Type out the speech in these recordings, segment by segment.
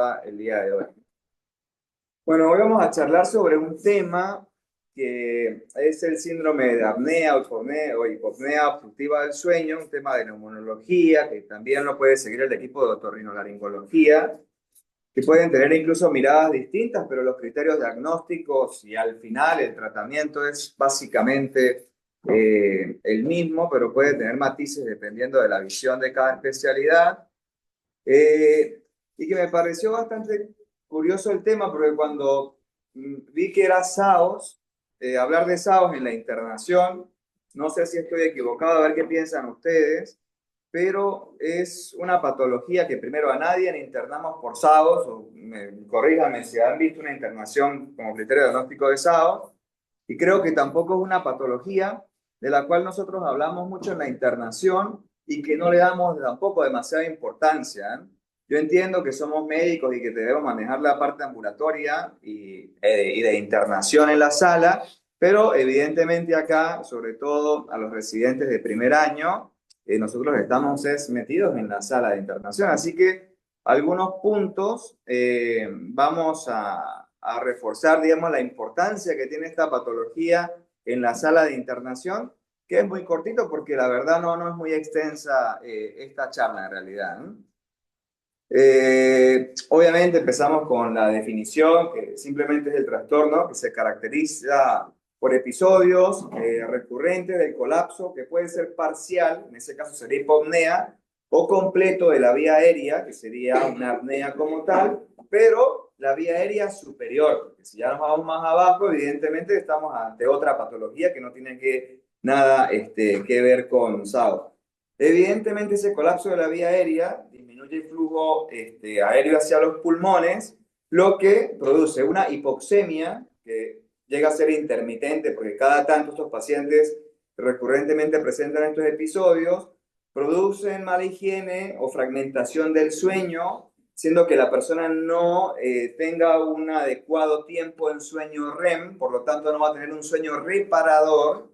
va el día de hoy. Bueno, hoy vamos a charlar sobre un tema que es el síndrome de apnea o hipopnea obstructiva del sueño, un tema de neumonología, que también lo puede seguir el equipo de otorrinolaringología, que pueden tener incluso miradas distintas, pero los criterios diagnósticos y al final el tratamiento es básicamente el mismo, pero puede tener matices dependiendo de la visión de cada especialidad. Y que me pareció bastante curioso el tema, porque cuando vi que era SAOS, hablar de SAOS en la internación, no sé si estoy equivocado, a ver qué piensan ustedes, pero es una patología que primero a nadie internamos por SAOS, corríjanme si han visto una internación como criterio diagnóstico de SAOS, y creo que tampoco es una patología de la cual nosotros hablamos mucho en la internación y que no le damos tampoco demasiada importancia, ¿eh? Yo entiendo que somos médicos y que debemos manejar la parte ambulatoria y de internación en la sala, pero evidentemente acá, sobre todo a los residentes de primer año, nosotros estamos metidos en la sala de internación. Así que algunos puntos vamos a reforzar, digamos, la importancia que tiene esta patología en la sala de internación, que es muy cortito porque la verdad no es muy extensa esta charla en realidad, ¿no? Obviamente empezamos con la definición, que simplemente es el trastorno que se caracteriza por episodios recurrentes del colapso, que puede ser parcial, en ese caso sería hipopnea, o completo de la vía aérea, que sería una apnea como tal, pero la vía aérea superior, porque si ya nos vamos más abajo, evidentemente estamos ante otra patología que no tiene nada que ver con SAO. Evidentemente ese colapso de la vía aérea disminuye el flujo aéreo hacia los pulmones, lo que produce una hipoxemia que llega a ser intermitente porque cada tanto estos pacientes recurrentemente presentan estos episodios, producen mala higiene o fragmentación del sueño, siendo que la persona no tenga un adecuado tiempo en sueño REM, por lo tanto no va a tener un sueño reparador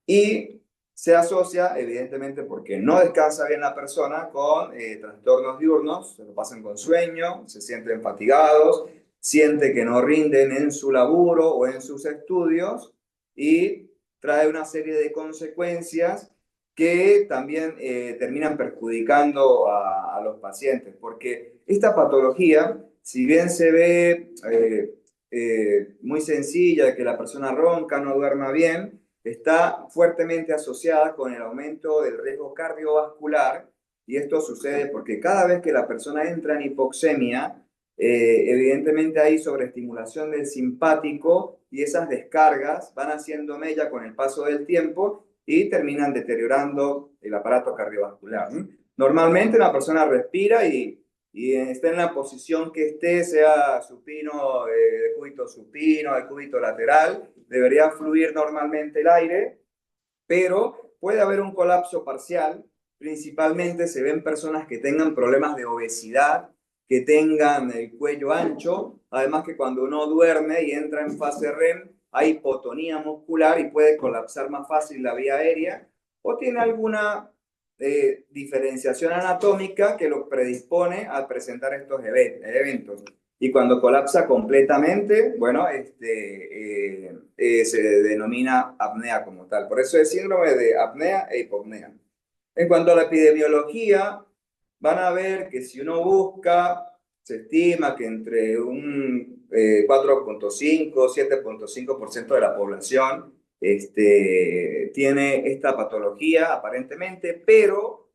y se asocia, evidentemente, porque no descansa bien la persona con trastornos diurnos, se lo pasan con sueño, se sienten fatigados, siente que no rinden en su laburo o en sus estudios y trae una serie de consecuencias que también terminan perjudicando a los pacientes, porque esta patología, si bien se ve muy sencilla, de que la persona ronca, no duerma bien, está fuertemente asociada con el aumento del riesgo cardiovascular y esto sucede porque cada vez que la persona entra en hipoxemia, evidentemente hay sobreestimulación del simpático y esas descargas van haciendo mella con el paso del tiempo y terminan deteriorando el aparato cardiovascular. Normalmente una persona respira y está en la posición que esté, sea supino, decúbito supino, decúbito lateral, debería fluir normalmente el aire, pero puede haber un colapso parcial. Principalmente se ven personas que tengan problemas de obesidad, que tengan el cuello ancho, además que cuando uno duerme y entra en fase REM, hay hipotonía muscular y puede colapsar más fácil la vía aérea, o tiene alguna diferenciación anatómica que lo predispone a presentar estos eventos. Y cuando colapsa completamente, bueno, se denomina apnea como tal. Por eso es síndrome de apnea e hipopnea. En cuanto a la epidemiología, van a ver que si uno busca, se estima que entre un 4,5, 7,5% de la población tiene esta patología aparentemente, pero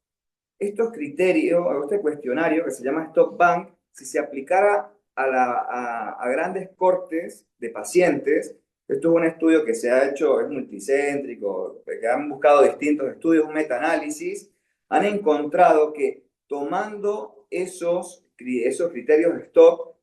estos criterios, o este cuestionario que se llama Stop Bank, si se aplicara a grandes cortes de pacientes, esto es un estudio que se ha hecho, es multicéntrico, que han buscado distintos estudios, un metaanálisis, han encontrado que tomando esos criterios de Stop,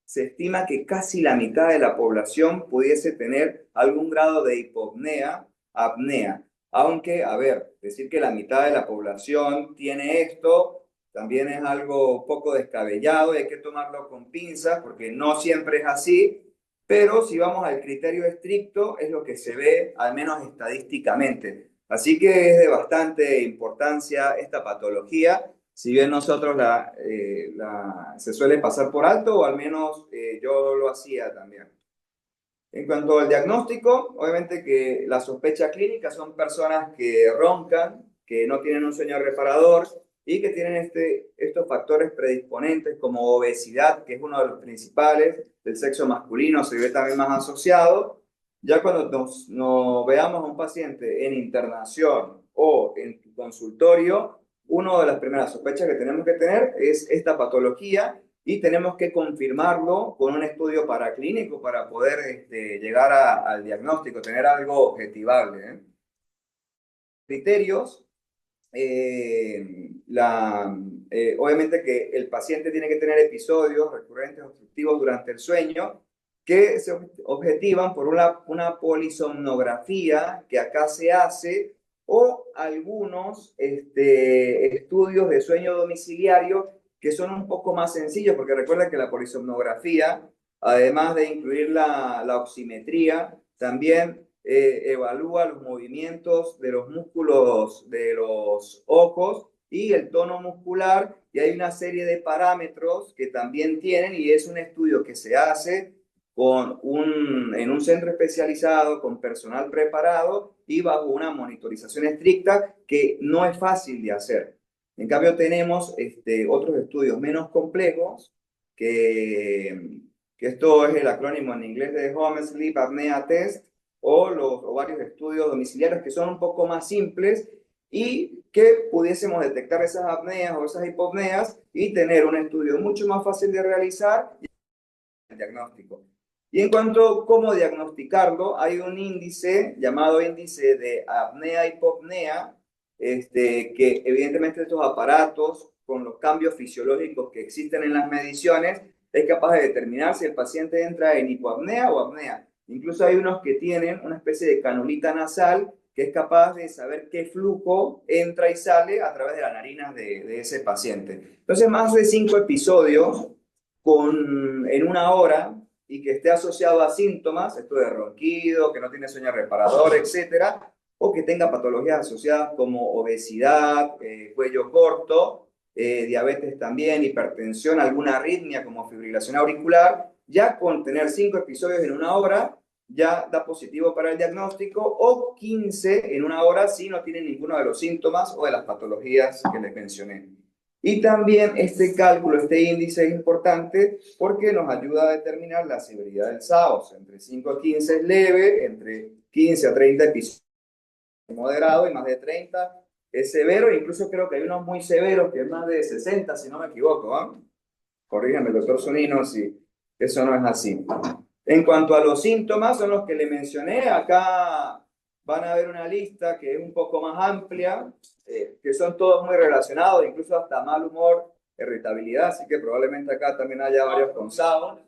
se estima que casi la mitad de la población pudiese tener algún grado de hipopnea, apnea. Aunque, a ver, decir que la mitad de la población tiene esto también es algo poco descabellado y hay que tomarlo con pinzas porque no siempre es así, pero si vamos al criterio estricto es lo que se ve, al menos estadísticamente. Así que es de bastante importancia esta patología si bien nosotros se suele pasar por alto, o al menos yo lo hacía también. En cuanto al diagnóstico, obviamente que la sospecha clínica son personas que roncan, que no tienen un sueño reparador y que tienen estos factores predisponentes como obesidad, que es uno de los principales del sexo masculino, se ve también más asociado. Ya cuando nos veamos a un paciente en internación o en tu consultorio, una de las primeras sospechas que tenemos que tener es esta patología y tenemos que confirmarlo con un estudio paraclínico para poder llegar al diagnóstico, tener algo objetivable, ¿eh? Criterios, obviamente que el paciente tiene que tener episodios recurrentes obstructivos durante el sueño que se objetivan por una polisomnografía que acá se hace o algunos estudios de sueño domiciliario que son un poco más sencillos, porque recuerda que la polisomnografía, además de incluir la oximetría, también evalúa los movimientos de los músculos de los ojos y el tono muscular, y hay una serie de parámetros que también tienen, y es un estudio que se hace en un centro especializado, con personal preparado y bajo una monitorización estricta que no es fácil de hacer. En cambio, tenemos otros estudios menos complejos, que esto es el acrónimo en inglés de Home Sleep Apnea Test, o varios estudios domiciliarios que son un poco más simples y que pudiésemos detectar esas apneas o esas hipopneas y tener un estudio mucho más fácil de realizar y el diagnóstico. Y en cuanto a cómo diagnosticarlo, hay un índice llamado índice de apnea-hipopnea, que evidentemente estos aparatos, con los cambios fisiológicos que existen en las mediciones, es capaz de determinar si el paciente entra en hipoapnea o apnea. Incluso hay unos que tienen una especie de canulita nasal que es capaz de saber qué flujo entra y sale a través de las narinas de ese paciente. Entonces, más de 5 episodios en una hora y que esté asociado a síntomas, esto de ronquido, que no tiene sueño reparador, etcétera, o que tenga patologías asociadas como obesidad, cuello corto, diabetes también, hipertensión, alguna arritmia como fibrilación auricular, ya con tener 5 episodios en una hora, ya da positivo para el diagnóstico, o 15 en una hora si no tiene ninguno de los síntomas o de las patologías que les mencioné. Y también este cálculo, este índice es importante porque nos ayuda a determinar la severidad del SAOS. Entre 5 a 15 es leve, entre 15 a 30 episodios es moderado y más de 30 es severo. Incluso creo que hay unos muy severos que es más de 60, si no me equivoco, ¿eh? Corríjame, doctor Zunino, si eso no es así. En cuanto a los síntomas, son los que le mencioné. Acá van a ver una lista que es un poco más amplia, que son todos muy relacionados, incluso hasta mal humor, irritabilidad, así que probablemente acá también haya varios con SAO.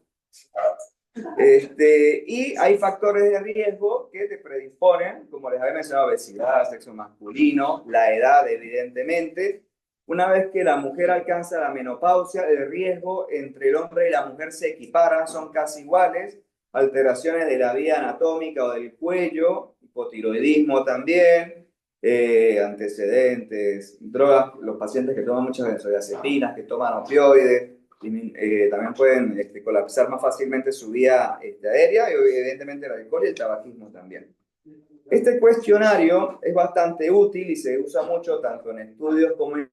Y hay factores de riesgo que te predisponen, como les había mencionado, obesidad, sexo masculino, la edad, evidentemente. Una vez que la mujer alcanza la menopausia, el riesgo entre el hombre y la mujer se equipara, son casi iguales. Alteraciones de la vía anatómica o del cuello, hipotiroidismo también, antecedentes, drogas, los pacientes que toman muchas benzodiazepinas, que toman opioides, también pueden colapsar más fácilmente su vía aérea, y evidentemente el alcohol y el tabaquismo también. Este cuestionario es bastante útil y se usa mucho tanto en estudios como en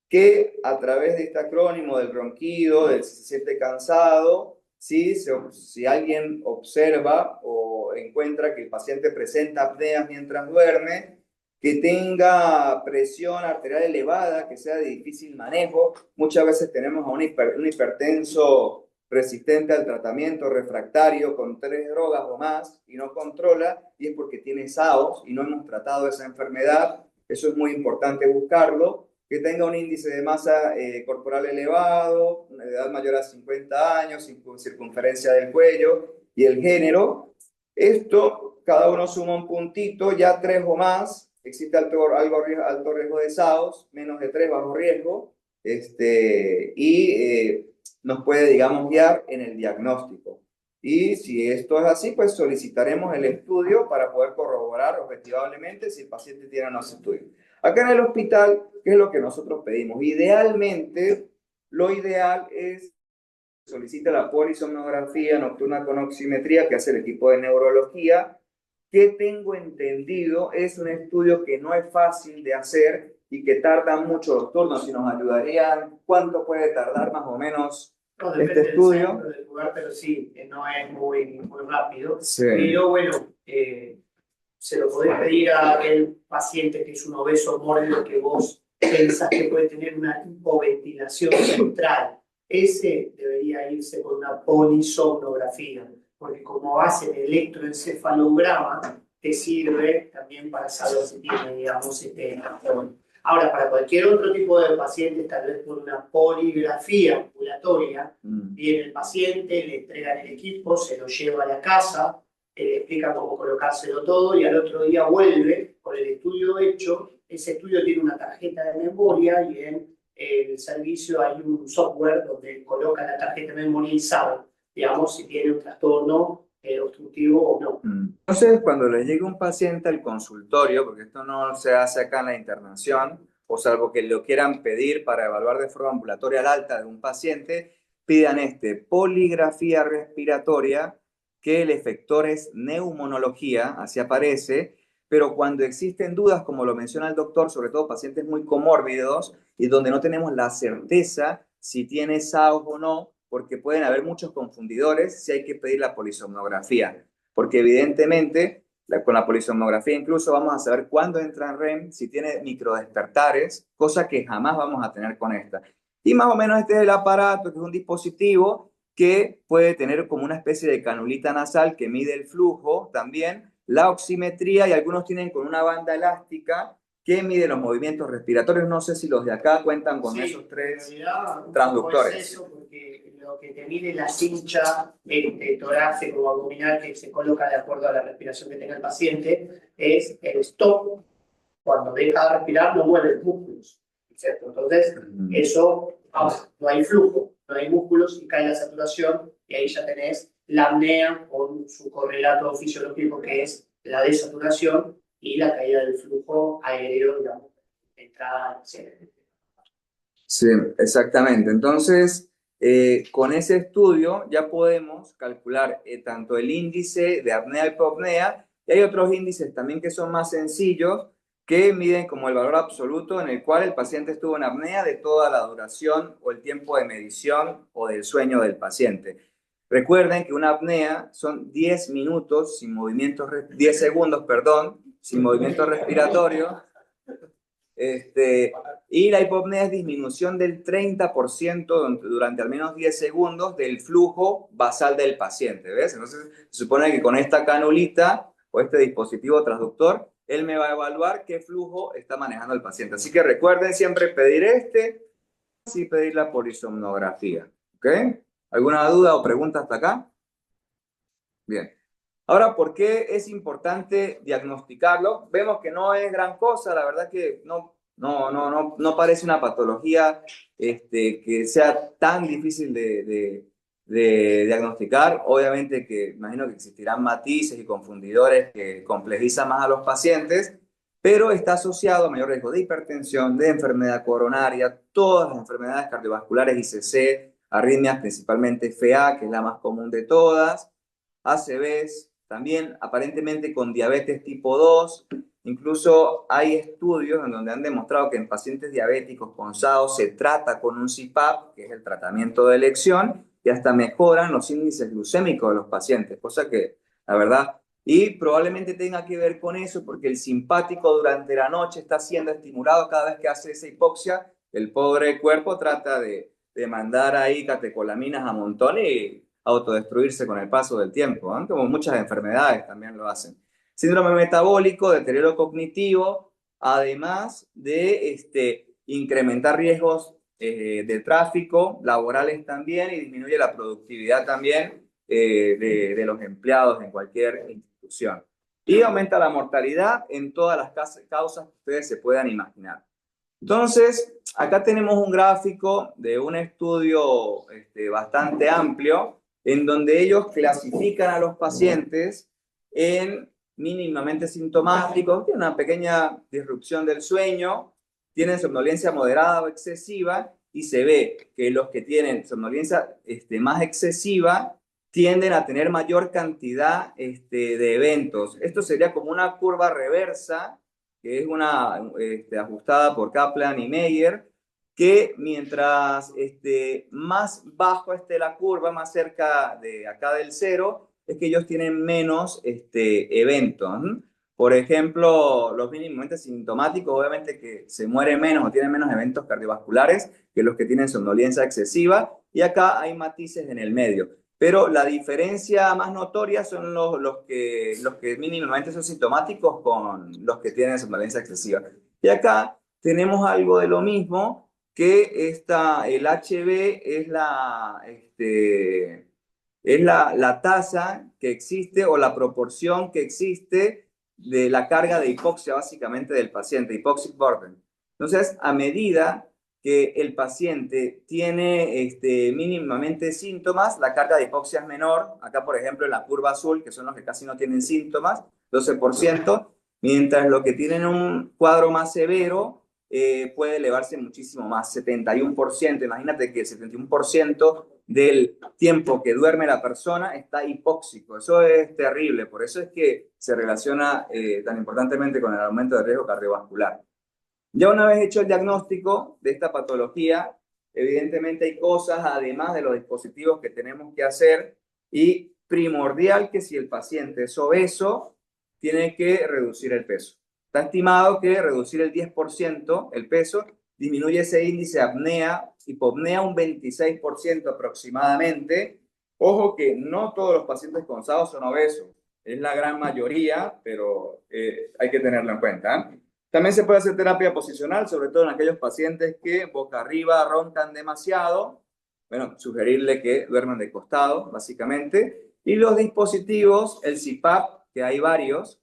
que a través de este acrónimo del ronquido, del si se siente cansado, si alguien observa o encuentra que el paciente presenta apneas mientras duerme, que tenga presión arterial elevada, que sea de difícil manejo. Muchas veces tenemos a un hipertenso resistente al tratamiento, refractario, con 3 drogas o más, y no controla, y es porque tiene SAOS y no hemos tratado esa enfermedad. Eso es muy importante buscarlo. Que tenga un índice de masa corporal elevado, una edad mayor a 50 años, circunferencia del cuello y el género. Esto, cada uno suma un puntito, ya 3 o más, existe alto riesgo de SAOS, menos de 3 bajo riesgo, nos puede, digamos, guiar en el diagnóstico. Y si esto es así, pues solicitaremos el estudio para poder corroborar objetivablemente si el paciente tiene o no ese estudio. Acá en el hospital, ¿qué es lo que nosotros pedimos? Idealmente, lo ideal es solicita la polisomnografía nocturna con oximetría que hace el equipo de neurología, que tengo entendido es un estudio que no es fácil de hacer y que tardan mucho los turnos. Si nos ayudarían, ¿cuánto puede tardar más o menos No, este depende del estudio? centro, del lugar, pero sí, no es muy rápido. Sí. Pero bueno, se lo podés pedir a aquel paciente que es un obeso mórbido que vos pensás que puede tener una hipoventilación central. Ese debería irse con una polisomnografía, porque como hace el electroencefalograma, te sirve también para saber si tiene, digamos, trastorno. Ahora, para cualquier otro tipo de paciente, tal vez por una poligrafía ambulatoria, viene el paciente, le entregan el equipo, se lo lleva a la casa, le explica cómo colocárselo todo y al otro día vuelve con el estudio hecho. Ese estudio tiene una tarjeta de memoria y en el servicio hay un software donde coloca la tarjeta de memoria y sabe, digamos, si tiene un trastorno obstructivo o no. Entonces, cuando le llegue un paciente al consultorio, porque esto no se hace acá en la internación, o salvo que lo quieran pedir para evaluar de forma ambulatoria al alta de un paciente, pidan poligrafía respiratoria, que el efector es neumonología, así aparece, pero cuando existen dudas, como lo menciona el doctor, sobre todo pacientes muy comórbidos y donde no tenemos la certeza si tiene SAOS o no, porque pueden haber muchos confundidores, si hay que pedir la polisomnografía, porque evidentemente con la polisomnografía incluso vamos a saber cuándo entra en REM, si tiene microdespertares, cosa que jamás vamos a tener con esta. Y más o menos este es el aparato, que es un dispositivo que puede tener como una especie de canulita nasal que mide el flujo también, la oximetría, y algunos tienen con una banda elástica que mide los movimientos respiratorios. No sé si los de acá cuentan con esos tres transductores. Es eso, porque lo que te mide la cincha torácica o abdominal que se coloca de acuerdo a la respiración que tenga el paciente es el stop. Cuando deja de respirar no mueve los músculos, ¿cierto? Entonces, eso, no hay flujo, no hay músculos y cae la saturación y ahí ya tenés la apnea con su correlato fisiológico que es la desaturación y la caída del flujo aéreo, digamos, entrada al cerebro. Sí, exactamente. Entonces, con ese estudio ya podemos calcular tanto el índice de apnea y hipopnea, y hay otros índices también que son más sencillos, que miden como el valor absoluto en el cual el paciente estuvo en apnea de toda la duración o el tiempo de medición o del sueño del paciente. Recuerden que una apnea son 10 minutos sin movimientos, 10 segundos, perdón, sin movimiento respiratorio. Y la hipopnea es disminución del 30% durante al menos 10 segundos del flujo basal del paciente, ¿ves? Entonces, se supone que con esta canulita o este dispositivo transductor, él me va a evaluar qué flujo está manejando el paciente. Así que recuerden siempre pedir y pedir la polisomnografía, ¿ok? ¿Alguna duda o pregunta hasta acá? Bien. Ahora, ¿por qué es importante diagnosticarlo? Vemos que no es gran cosa, la verdad que no parece una patología que sea tan difícil de diagnosticar. Obviamente que imagino que existirán matices y confundidores que complejizan más a los pacientes, pero está asociado a mayor riesgo de hipertensión, de enfermedad coronaria, todas las enfermedades cardiovasculares, ICC, arritmias, principalmente FA, que es la más común de todas, ACVs, también aparentemente con diabetes tipo 2. Incluso hay estudios en donde han demostrado que en pacientes diabéticos con SAO se trata con un CPAP, que es el tratamiento de elección, y hasta mejoran los índices glucémicos de los pacientes, cosa que, la verdad, y probablemente tenga que ver con eso, porque el simpático durante la noche está siendo estimulado cada vez que hace esa hipoxia. El pobre cuerpo trata de mandar ahí catecolaminas a montón y autodestruirse con el paso del tiempo, ¿eh? Como muchas enfermedades también lo hacen. Síndrome metabólico, deterioro cognitivo, además de incrementar riesgos de tráfico, laborales también, y disminuye la productividad también de los empleados en cualquier institución. Y aumenta la mortalidad en todas las causas que ustedes se puedan imaginar. Entonces, acá tenemos un gráfico de un estudio bastante amplio en donde ellos clasifican a los pacientes en mínimamente sintomáticos, tienen una pequeña disrupción del sueño, tienen somnolencia moderada o excesiva, y se ve que los que tienen somnolencia más excesiva tienden a tener mayor cantidad de eventos. Esto sería como una curva reversa, que es una ajustada por Kaplan y Meyer, que mientras más bajo esté la curva, más cerca de acá del cero, es que ellos tienen menos eventos. Por ejemplo, los mínimamente sintomáticos, obviamente que se mueren menos o tienen menos eventos cardiovasculares que los que tienen somnolencia excesiva, y acá hay matices en el medio. Pero la diferencia más notoria son los que mínimamente son sintomáticos con los que tienen somnolencia excesiva. Y acá tenemos algo de lo mismo, que el HB es la tasa que existe o la proporción que existe de la carga de hipoxia básicamente del paciente, hypoxic burden. Entonces, a medida que el paciente tiene mínimamente síntomas, la carga de hipoxia es menor. Acá, por ejemplo, en la curva azul, que son los que casi no tienen síntomas, 12%, mientras los que tienen un cuadro más severo puede elevarse muchísimo más, 71%. Imagínate que el 71% del tiempo que duerme la persona está hipóxico. Eso es terrible, por eso es que se relaciona tan importantemente con el aumento de riesgo cardiovascular. Ya una vez hecho el diagnóstico de esta patología, evidentemente hay cosas, además de los dispositivos, que tenemos que hacer, y primordial que si el paciente es obeso, tiene que reducir el peso. Está estimado que reducir el 10% el peso disminuye ese índice de apnea, hipopnea un 26% aproximadamente. Ojo que no todos los pacientes con SAO son obesos, es la gran mayoría, pero hay que tenerlo en cuenta. También se puede hacer terapia posicional, sobre todo en aquellos pacientes que boca arriba roncan demasiado. Bueno, sugerirle que duerman de costado, básicamente. Y los dispositivos, el CPAP, que hay varios,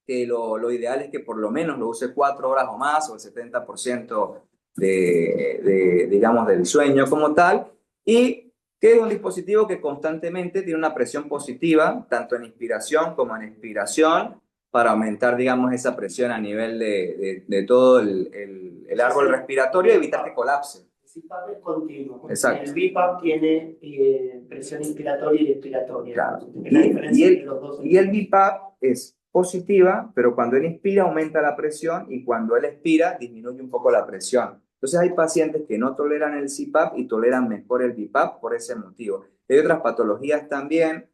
que lo ideal es que por lo menos lo use 4 horas o más, o el 70% digamos, del sueño como tal, y que es un dispositivo que constantemente tiene una presión positiva, tanto en inspiración como en expiración, para aumentar, digamos, esa presión a nivel de todo el árbol respiratorio y evitar que colapse. El CPAP es continuo. Exacto. El BiPAP tiene presión inspiratoria y expiratoria. Claro. Es la diferencia entre los dos. Y el BiPAP es positiva, pero cuando él inspira aumenta la presión y cuando él expira disminuye un poco la presión. Entonces hay pacientes que no toleran el CPAP y toleran mejor el BiPAP por ese motivo. Hay otras patologías también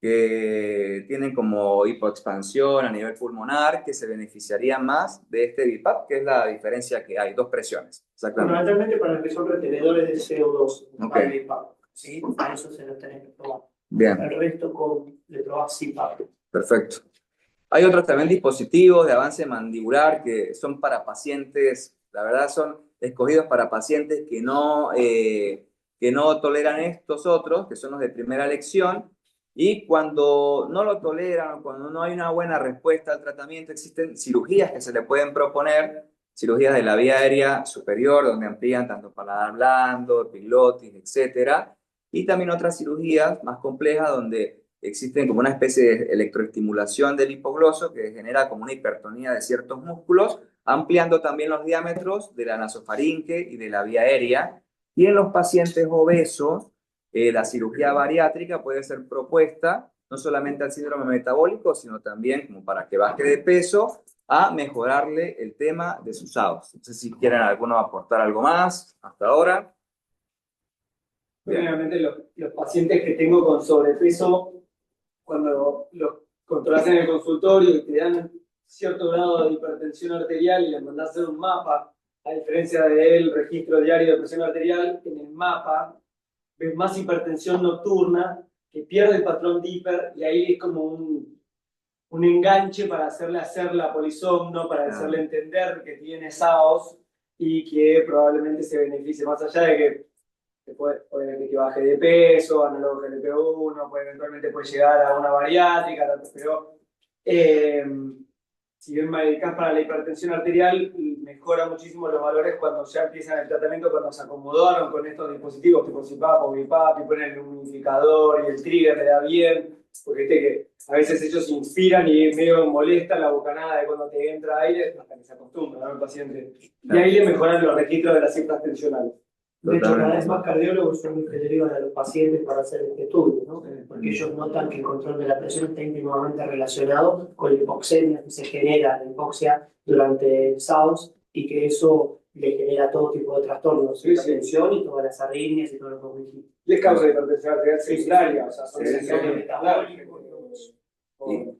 que tienen como hipoexpansión a nivel pulmonar que se beneficiarían más de este BiPAP, que es la diferencia que hay, dos presiones. Fundamentalmente para los que son retenedores de CO2, okay. el BiPAP, ¿sí? Para eso se lo tenés que probar. Bien. El resto le probás CPAP. Perfecto. Hay otros también dispositivos de avance mandibular que son para pacientes, la verdad son escogidos para pacientes que no toleran estos otros, que son los de primera elección, y cuando no lo toleran, cuando no hay una buena respuesta al tratamiento, existen cirugías que se le pueden proponer, cirugías de la vía aérea superior, donde amplían tanto paladar blando, epiglottis, etcétera, y también otras cirugías más complejas donde existen como una especie de electroestimulación del hipogloso que genera como una hipertonía de ciertos músculos, ampliando también los diámetros de la nasofaringe y de la vía aérea. Y en los pacientes obesos, la cirugía bariátrica puede ser propuesta no solamente al síndrome metabólico, sino también como para que baje de peso, a mejorarle el tema de sus SAOS. No sé si quieren alguno aportar algo más hasta ahora. Generalmente los pacientes que tengo con sobrepeso, cuando los controlas en el consultorio y te dan cierto grado de hipertensión arterial y les mandás a hacer un mapa, a diferencia del registro diario de presión arterial, en el mapa ves más hipertensión nocturna que pierde el patrón de hiper, y ahí es como un enganche para hacerle hacer la polisomno, para hacerle entender que tiene SAOS y que probablemente se beneficie, más allá de que puede que baje de peso, análogo GLP-1, eventualmente puede llegar a una bariátrica, pero si bien medicás para la hipertensión arterial, mejora muchísimo los valores cuando ya empiezan el tratamiento, cuando se acomodaron con estos dispositivos tipo CPAP o BiPAP y ponen el humidificador y el trigger le da bien, porque viste que a veces ellos inspiran y medio molesta la bocanada de cuando te entra aire, hasta que se acostumbra, ¿no? El paciente. Y ahí le mejoran los registros de las cifras tensionales. De hecho, cada vez más cardiólogos son los que derivan a los pacientes para hacer este estudio, ¿no? Porque ellos notan que el control de la presión está íntimamente relacionado con la hipoxemia que se genera, la hipoxia durante el SAOS, y que eso le genera todo tipo de trastornos, Sí, la tensión y todas las arritmias y todo lo que dijimos. Y es causa de hipertensión arterial secundaria, o sea, son Sí. metabólicos.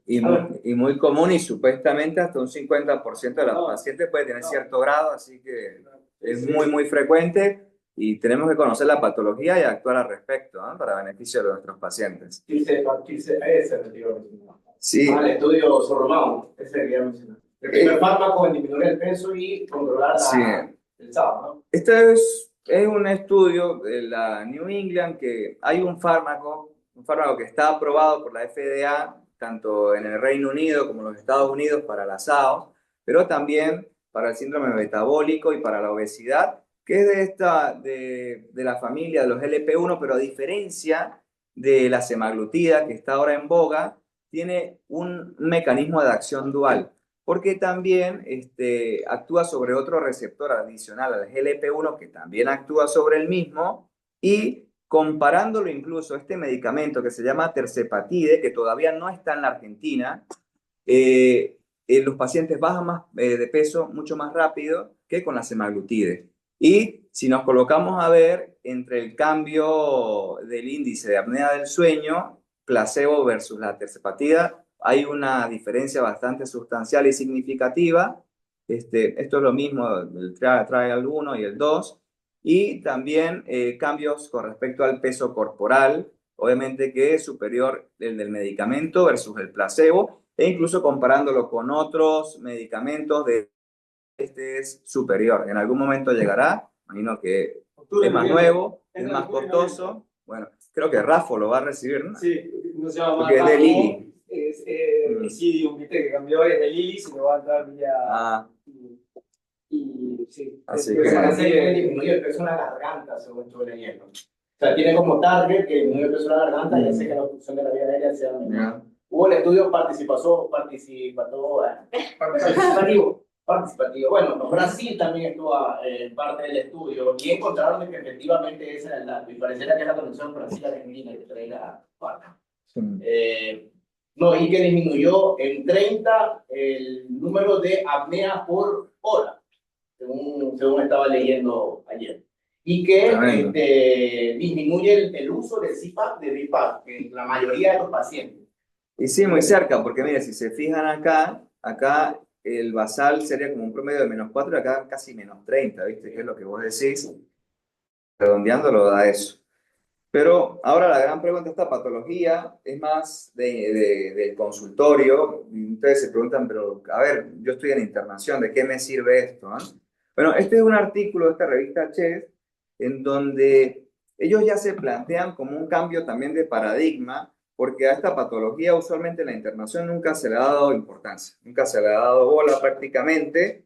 Y muy común, y supuestamente hasta un 50% de los No. pacientes puede tener No. cierto grado, así que es Sí. muy frecuente y tenemos que conocer la patología y actuar al respecto, ¿no? Para beneficio de nuestros pacientes. Ese retiro. Sí, El estudio Sorromao, ese que ya mencioné. El primer fármaco en disminuir el peso y controlar sí. el SAO, ¿no? Este es un estudio de la New England que hay un fármaco que está aprobado por la FDA, tanto en el Reino Unido como en los Estados Unidos para la SAO, pero también para el síndrome metabólico y para la obesidad, que es de la familia de los LP1, pero a diferencia de la semaglutida, que está ahora en boga, tiene un mecanismo de acción dual, porque también actúa sobre otro receptor adicional al GLP-1 que también actúa sobre el mismo, y comparándolo incluso este medicamento que se llama Tersepatide, que todavía no está en la Argentina, los pacientes bajan más de peso mucho más rápido que con la semaglutide. Y si nos colocamos a ver entre el cambio del índice de apnea del sueño, placebo versus la tersepatida, hay una diferencia bastante sustancial y significativa. Esto es lo mismo, el trial 1 y el 2. Y también cambios con respecto al peso corporal, obviamente que es superior el del medicamento versus el placebo, e incluso comparándolo con otros medicamentos, este es superior. En algún momento llegará, imagino que es más nuevo, es más costoso. Bueno, creo que Rafo lo va a recibir, ¿no? Sí, no se llama más porque es de Rafo, Lilly. es Isidium, viste, que cambió, es de Lilly, se lo va a entrar vía... Y sí, Así Que que- parece que disminuye el peso en la garganta, según estuve leyendo. O sea, tiene como target que disminuye el peso en la garganta y hace que la obstrucción de la vía aérea sea menor. Ya. Hubo el estudio participativo. Bueno, Brasil también estuvo en parte del estudio y encontraron que efectivamente ese era el dato y pareciera que es la conexión Brasil-Argentina que trae la vaca. No, y que disminuyó en 30 el número de apnea por hora, según estaba leyendo ayer. Y que disminuye el uso de CPAP, de BiPAP, en la mayoría de los pacientes. Y sí, muy cerca, porque mire, si se fijan acá el basal sería como un promedio de -4 y acá casi -30, ¿viste? Que es lo que vos decís. Redondeando lo da eso. Pero ahora la gran pregunta, esta patología es más del consultorio. Y ustedes se preguntan, pero a ver, yo estoy en internación, ¿de qué me sirve esto? Bueno, este es un artículo de esta revista Chest, en donde ellos ya se plantean como un cambio también de paradigma, porque a esta patología usualmente en la internación nunca se le ha dado importancia, nunca se le ha dado bola prácticamente,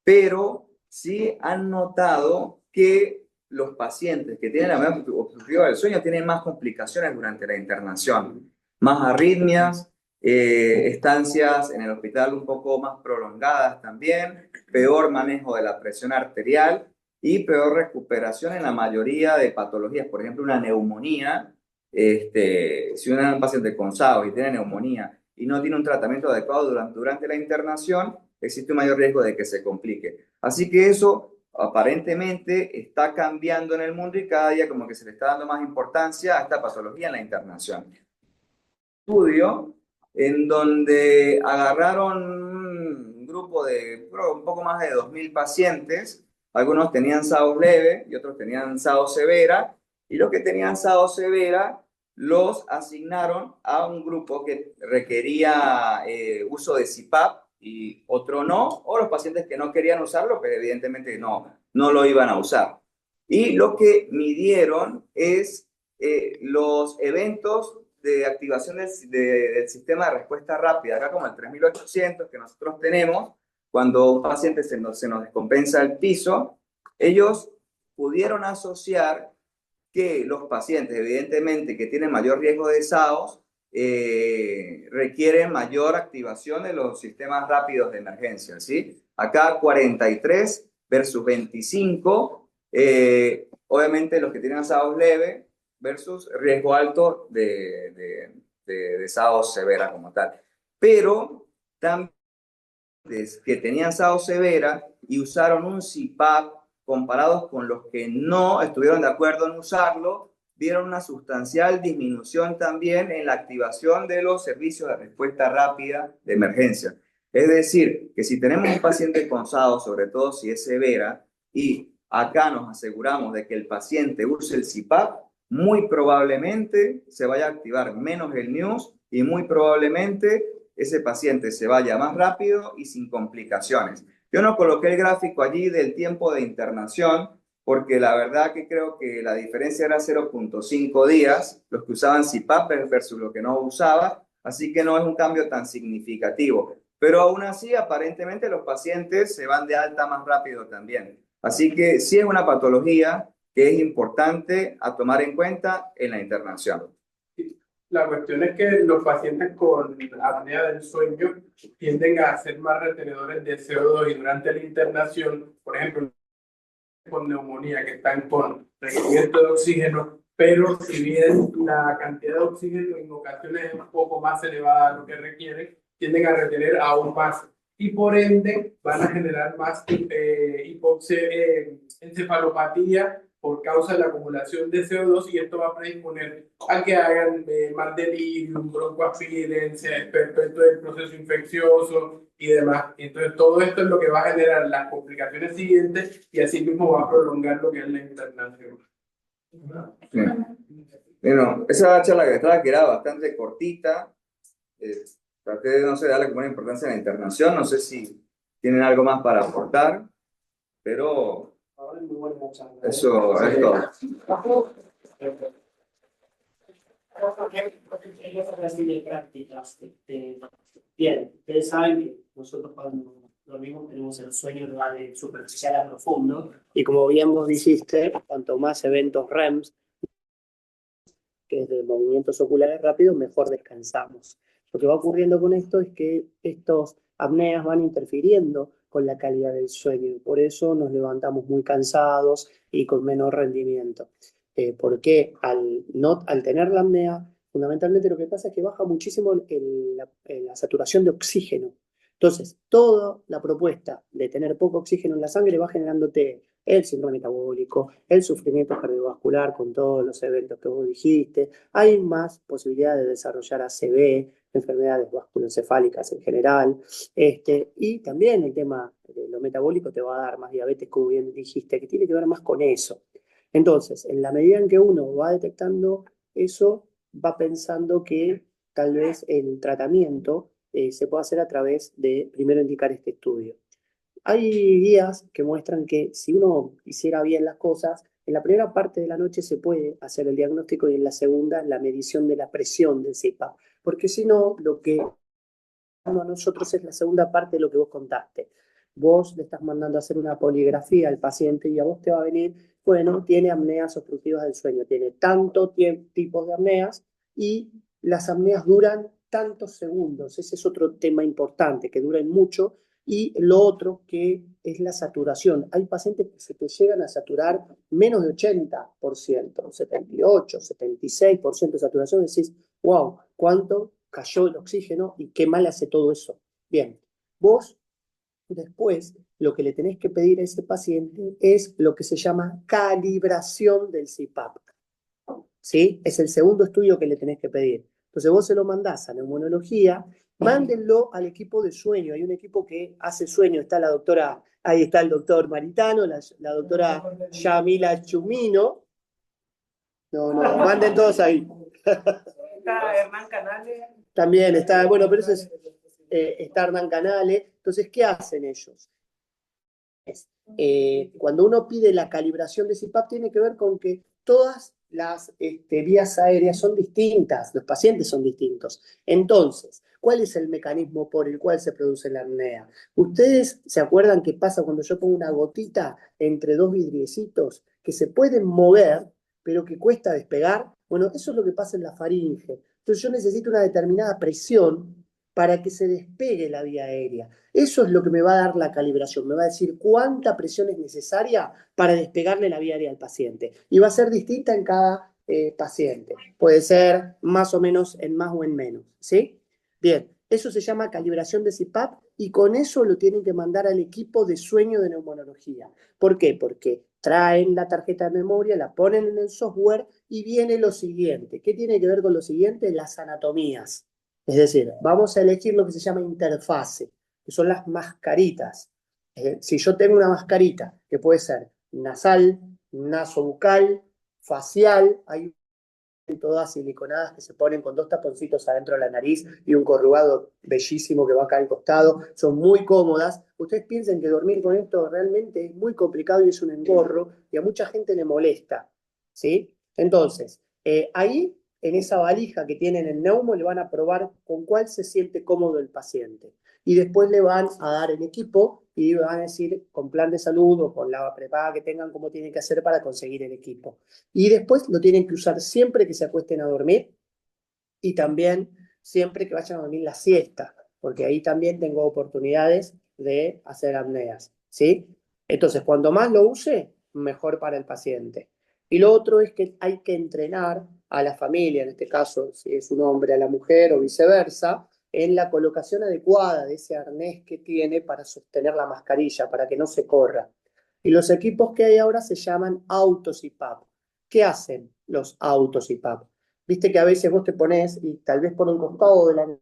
pero sí han notado que los pacientes que tienen la apnea obstructiva del sueño tienen más complicaciones durante la internación, más arritmias, estancias en el hospital un poco más prolongadas también, peor manejo de la presión arterial y peor recuperación en la mayoría de patologías. Por ejemplo, una neumonía, si un paciente con SAOS y tiene neumonía y no tiene un tratamiento adecuado durante la internación, existe un mayor riesgo de que se complique. Así que eso aparentemente está cambiando en el mundo y cada día como que se le está dando más importancia a esta patología en la internación. Estudio en donde agarraron un grupo de un poco más de 2.000 pacientes, algunos tenían SAOS leve y otros tenían SAOS severa, y los que tenían SAOS severa los asignaron a un grupo que requería uso de CPAP y otro no, o los pacientes que no querían usarlo, pero evidentemente no lo iban a usar. Y lo que midieron es los eventos de activación del sistema de respuesta rápida, acá como el 3800 que nosotros tenemos, cuando un paciente se nos descompensa el piso, ellos pudieron asociar que los pacientes, evidentemente, que tienen mayor riesgo de SAOS, requieren mayor activación de los sistemas rápidos de emergencia, ¿sí? Acá 43 versus 25, obviamente los que tienen SAOS leve versus riesgo alto de SAOS severa como tal. Pero también que tenían SAOS severa y usaron un CPAP comparados con los que no estuvieron de acuerdo en usarlo, vieron una sustancial disminución también en la activación de los servicios de respuesta rápida de emergencia. Es decir, que si tenemos un paciente con SAOS, sobre todo si es severa, y acá nos aseguramos de que el paciente use el CPAP, muy probablemente se vaya a activar menos el NEWS y muy probablemente ese paciente se vaya más rápido y sin complicaciones. Yo no coloqué el gráfico allí del tiempo de internación porque la verdad que creo que la diferencia era 0.5 días, los que usaban CPAP versus los que no usaban, así que no es un cambio tan significativo. Pero aún así, aparentemente los pacientes se van de alta más rápido también. Así que sí es una patología que es importante a tomar en cuenta en la internación. La cuestión es que los pacientes con apnea del sueño tienden a ser más retenedores de CO2 y durante la internación, por ejemplo, con neumonía, que están con requerimiento de oxígeno, pero si bien la cantidad de oxígeno en ocasiones es un poco más elevada a lo que requieren, tienden a retener aún más y por ende van a generar más encefalopatía por causa de la acumulación de CO2 y esto va a predisponer a que hagan más delirium, broncoaspirencia, perpetuo del proceso infeccioso y demás. Entonces todo esto es lo que va a generar las complicaciones siguientes y así mismo va a prolongar lo que es la internación. Sí. Bueno, esa charla que estaba que era bastante cortita, traté de no sé, darle como una importancia a la internación, no sé si tienen algo más para aportar, pero eso es todo. Bien, ustedes saben que nosotros cuando dormimos tenemos el sueño de superficial a profundo y como bien vos dijiste, cuanto más eventos REMs, que es de movimientos oculares rápidos, mejor descansamos. Lo que va ocurriendo con esto es que estos apneas van interfiriendo con la calidad del sueño y por eso nos levantamos muy cansados y con menor rendimiento. Porque al tener la apnea, fundamentalmente lo que pasa es que baja muchísimo la saturación de oxígeno. Entonces, toda la propuesta de tener poco oxígeno en la sangre va generándote el síndrome metabólico, el sufrimiento cardiovascular con todos los eventos que vos dijiste. Hay más posibilidad de desarrollar ACV, enfermedades vasculoencefálicas en general, y también el tema de lo metabólico te va a dar más diabetes, como bien dijiste, que tiene que ver más con eso. Entonces, en la medida en que uno va detectando eso, va pensando que tal vez el tratamiento se puede hacer a través de primero indicar este estudio. Hay guías que muestran que si uno hiciera bien las cosas, en la primera parte de la noche se puede hacer el diagnóstico y en la segunda la medición de la presión del CPAP, porque si no, lo que a nosotros es la segunda parte de lo que vos contaste. Vos le estás mandando a hacer una poligrafía al paciente y a vos te va a venir, bueno, tiene apneas obstructivas del sueño, tiene tantos tipos de apneas y las apneas duran tantos segundos. Ese es otro tema importante, que duran mucho. Y lo otro que es la saturación. Hay pacientes que se te llegan a saturar menos de 80%, 78, 76% de saturación. Decís, wow, ¿cuánto cayó el oxígeno y qué mal hace todo eso? Bien, vos después lo que le tenés que pedir a ese paciente es lo que se llama calibración del CPAP. ¿Sí? Es el segundo estudio que le tenés que pedir. Entonces vos se lo mandás a neumonología, mándenlo al equipo de sueño. Hay un equipo que hace sueño, está la doctora, ahí está el doctor Maritano, la doctora Yamila Chumino. No, manden todos ahí. Está Hernán Canales. También está, bueno, pero eso es, está Hernán Canales. Entonces, ¿qué hacen ellos? Cuando uno pide la calibración de CPAP, tiene que ver con que todas las vías aéreas son distintas, los pacientes son distintos. Entonces, ¿cuál es el mecanismo por el cual se produce la apnea? ¿Ustedes se acuerdan qué pasa cuando yo pongo una gotita entre dos vidriecitos que se pueden mover, pero que cuesta despegar. Bueno, eso es lo que pasa en la faringe. Entonces yo necesito una determinada presión para que se despegue la vía aérea. Eso es lo que me va a dar la calibración, me va a decir cuánta presión es necesaria para despegarle la vía aérea al paciente. Y va a ser distinta en cada paciente. Puede ser más o menos en más o en menos, ¿sí? Bien, eso se llama calibración de CPAP y con eso lo tienen que mandar al equipo de sueño de neumonología. ¿Por qué? Porque traen la tarjeta de memoria, la ponen en el software y viene lo siguiente. ¿Qué tiene que ver con lo siguiente? Las anatomías. Es decir, vamos a elegir lo que se llama interfase, que son las mascaritas. Si yo tengo una mascarita que puede ser nasal, nasobucal, facial, hay todas siliconadas que se ponen con dos taponcitos adentro de la nariz y un corrugado bellísimo que va acá al costado, son muy cómodas. Ustedes piensen que dormir con esto realmente es muy complicado y es un engorro y a mucha gente le molesta, ¿sí? Entonces, ahí en esa valija que tienen en neumo le van a probar con cuál se siente cómodo el paciente. Y después le van a dar el equipo y van a decir con plan de salud o con la prepaga que tengan cómo tienen que hacer para conseguir el equipo. Y después lo tienen que usar siempre que se acuesten a dormir y también siempre que vayan a dormir la siesta, porque ahí también tengo oportunidades de hacer apneas, ¿sí? Entonces, cuando más lo use, mejor para el paciente. Y lo otro es que hay que entrenar a la familia, en este caso, si es un hombre a la mujer o viceversa, en la colocación adecuada de ese arnés que tiene para sostener la mascarilla, para que no se corra. Y los equipos que hay ahora se llaman auto-CPAP. ¿Qué hacen los auto-CPAP? Viste que a veces vos te pones y tal vez por un costado de la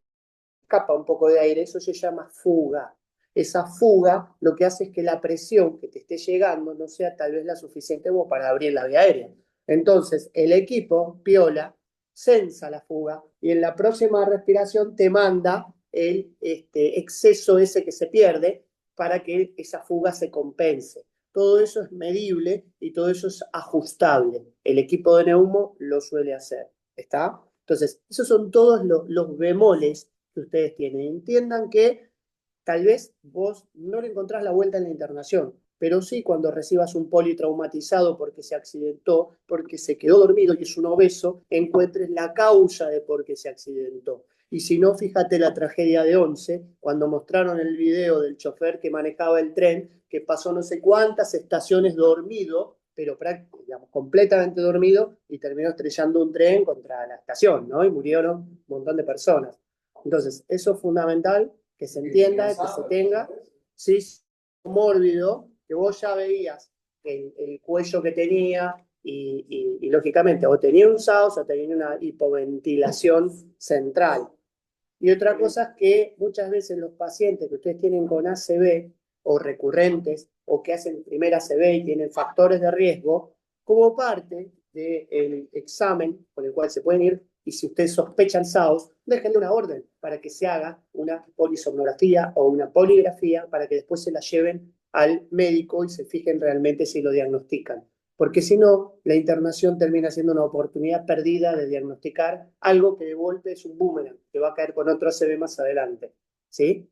escapa un poco de aire, eso se llama fuga. Esa fuga lo que hace es que la presión que te esté llegando no sea tal vez la suficiente como para abrir la vía aérea. Entonces, el equipo, piola, sensa la fuga y en la próxima respiración te manda el exceso ese que se pierde para que esa fuga se compense. Todo eso es medible y todo eso es ajustable. El equipo de neumo lo suele hacer. ¿Está? Entonces, esos son todos los bemoles que ustedes tienen. Entiendan que tal vez vos no le encontrás la vuelta en la internación, pero sí cuando recibas un politraumatizado porque se accidentó, porque se quedó dormido y es un obeso, encuentres la causa de por qué se accidentó. Y si no, fíjate la tragedia de Once, cuando mostraron el video del chofer que manejaba el tren, que pasó no sé cuántas estaciones dormido, pero digamos, completamente dormido, y terminó estrellando un tren contra la estación, ¿no? Y murieron un montón de personas. Entonces, eso es fundamental, que se entienda, que se tenga, sí, mórbido, que vos ya veías el cuello que tenía y lógicamente o tenía un SAOS o tenía una hipoventilación central. Y otra cosa es que muchas veces los pacientes que ustedes tienen con ACV o recurrentes o que hacen primera ACV y tienen factores de riesgo, como parte del examen con el cual se pueden ir, y si ustedes sospechan SAOS, déjenle una orden para que se haga una polisomnografía o una poligrafía para que después se la lleven al médico y se fijen realmente si lo diagnostican. Porque si no, la internación termina siendo una oportunidad perdida de diagnosticar algo que de golpe es un boomerang, que va a caer con otro ACV más adelante. ¿Sí?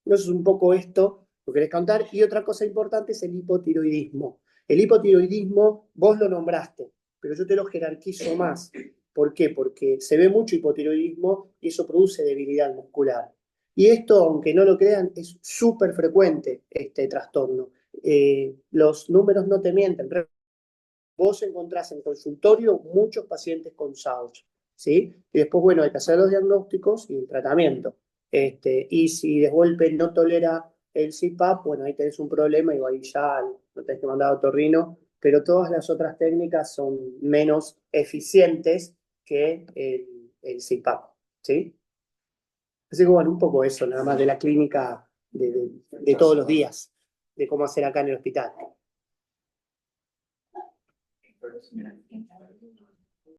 Entonces, un poco esto lo querés contar. Y otra cosa importante es el hipotiroidismo. El hipotiroidismo, vos lo nombraste, pero yo te lo jerarquizo más. ¿Por qué? Porque se ve mucho hipotiroidismo y eso produce debilidad muscular. Y esto, aunque no lo crean, es súper frecuente este trastorno. Los números no te mienten. Vos encontrás en consultorio muchos pacientes con SAOS, ¿sí? Y después, bueno, hay que hacer los diagnósticos y el tratamiento. Y si de golpe no tolera el CPAP, bueno, ahí tenés un problema y ahí ya lo tenés que mandar a otorrino, pero todas las otras técnicas son menos eficientes que el CPAP, ¿sí? Así que, bueno, un poco eso, nada más de la clínica de todos los días, de cómo hacer acá en el hospital.